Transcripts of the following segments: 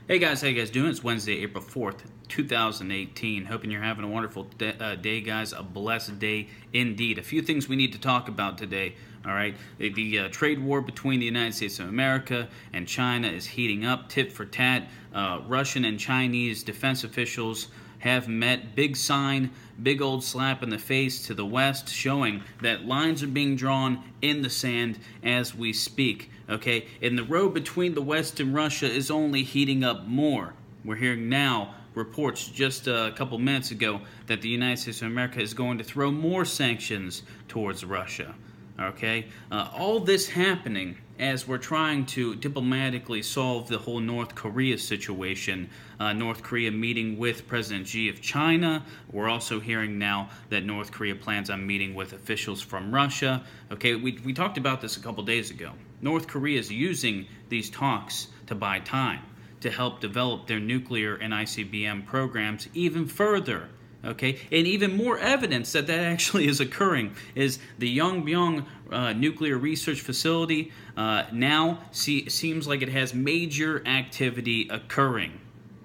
Hey guys, how you guys doing? It's Wednesday, April 4th, 2018. Hoping you're having a wonderful day, guys. A blessed day indeed. A few things we need to talk about today. All right, the trade war between the United States of America and China is heating up, tit for tat. Russian and Chinese defense officials have met. Big sign, big old slap in the face to the West, showing that lines are being drawn in the sand as we speak. Okay, and the road between the West and Russia is only heating up more. We're hearing now reports just a couple minutes ago that the United States of America is going to throw more sanctions towards Russia. Okay, all this happening as we're trying to diplomatically solve the whole North Korea situation. North Korea meeting with President Xi of China. We're also hearing now that North Korea plans on meeting with officials from Russia. Okay, we talked about this a couple days ago. North Korea is using these talks to buy time, to help develop their nuclear and ICBM programs even further. Okay, and even more evidence that that actually is occurring is the Yongbyon nuclear research facility now seems like it has major activity occurring.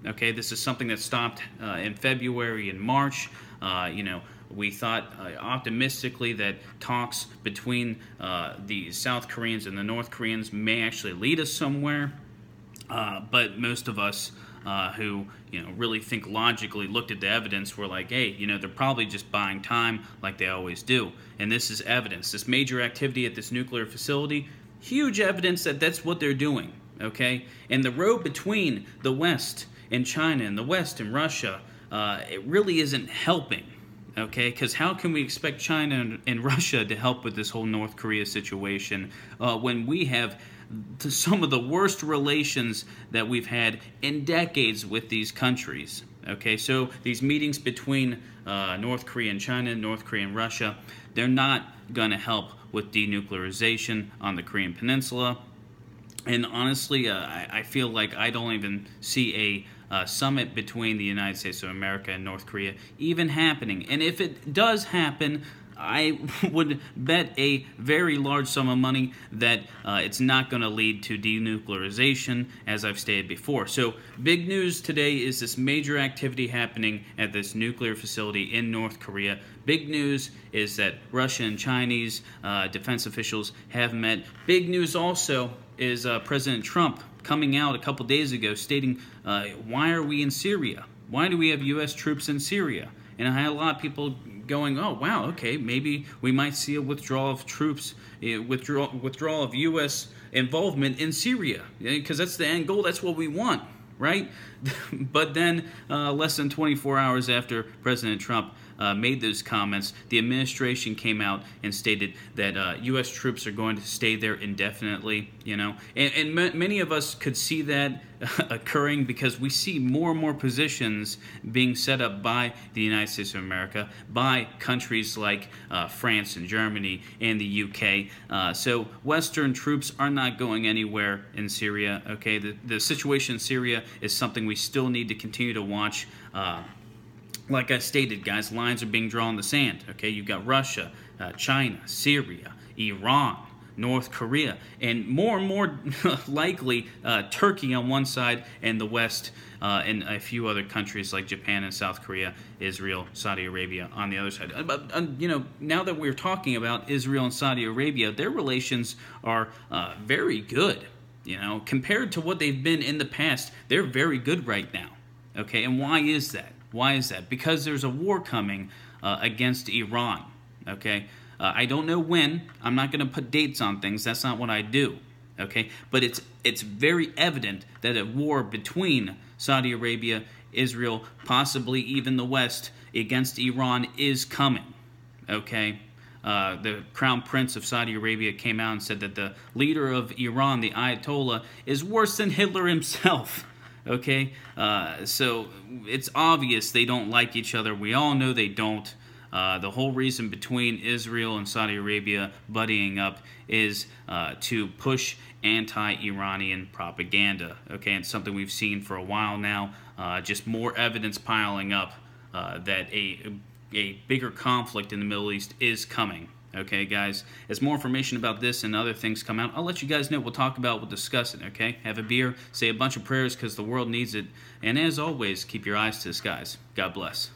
Okay, this is something that stopped in February and March. We thought optimistically that talks between the South Koreans and the North Koreans may actually lead us somewhere, but most of us who really think logically looked at the evidence were like, hey, they're probably just buying time like they always do. And this is evidence. This major activity at this nuclear facility, huge evidence that that's what they're doing. Okay, and the road between the West and China and the West and Russia, it really isn't helping. Okay, because how can we expect China and Russia to help with this whole North Korea situation when we have some of the worst relations that we've had in decades with these countries? Okay, so these meetings between North Korea and China, North Korea and Russia, they're not going to help with denuclearization on the Korean Peninsula. And honestly, I feel like I don't even see a summit between the United States of America and North Korea even happening. And if it does happen, I would bet a very large sum of money that it's not going to lead to denuclearization, as I've stated before. So big news today is this major activity happening at this nuclear facility in North Korea. Big news is that Russian and Chinese defense officials have met. Big news also is President Trump coming out a couple days ago stating, why are we in Syria? Why do we have U.S. troops in Syria? And I had a lot of people going, oh, wow, okay, maybe we might see a withdrawal of troops, withdrawal of U.S. involvement in Syria, because that's the end goal, that's what we want, right? But then less than 24 hours after President Trump made those comments, the administration came out and stated that U.S. troops are going to stay there indefinitely, and many of us could see that occurring because we see more and more positions being set up by the United States of America, by countries like France and Germany and the UK. So Western troops are not going anywhere in Syria. Okay, the situation in Syria is something we still need to continue to watch. Like I stated, guys, lines are being drawn in the sand. Okay, you've got Russia, China, Syria, Iran, North Korea, and more likely Turkey on one side, and the West and a few other countries like Japan and South Korea, Israel, Saudi Arabia on the other side. But now that we're talking about Israel and Saudi Arabia, their relations are very good. Compared to what they've been in the past, they're very good right now. Okay, and why is that? Why is that? Because there's a war coming against Iran. Okay, I don't know when. I'm not going to put dates on things. That's not what I do. Okay, but it's very evident that a war between Saudi Arabia, Israel, possibly even the West against Iran is coming. Okay. The Crown Prince of Saudi Arabia came out and said that the leader of Iran, the Ayatollah, is worse than Hitler himself. Okay, so it's obvious they don't like each other. We all know they don't. The whole reason between Israel and Saudi Arabia buddying up is to push anti-Iranian propaganda. Okay, it's something we've seen for a while now. Just more evidence piling up that a bigger conflict in the Middle East is coming. Okay, guys, as more information about this and other things come out, I'll let you guys know. We'll talk about, we'll discuss it, okay? Have a beer, say a bunch of prayers because the world needs it. And as always, keep your eyes to the skies. God bless.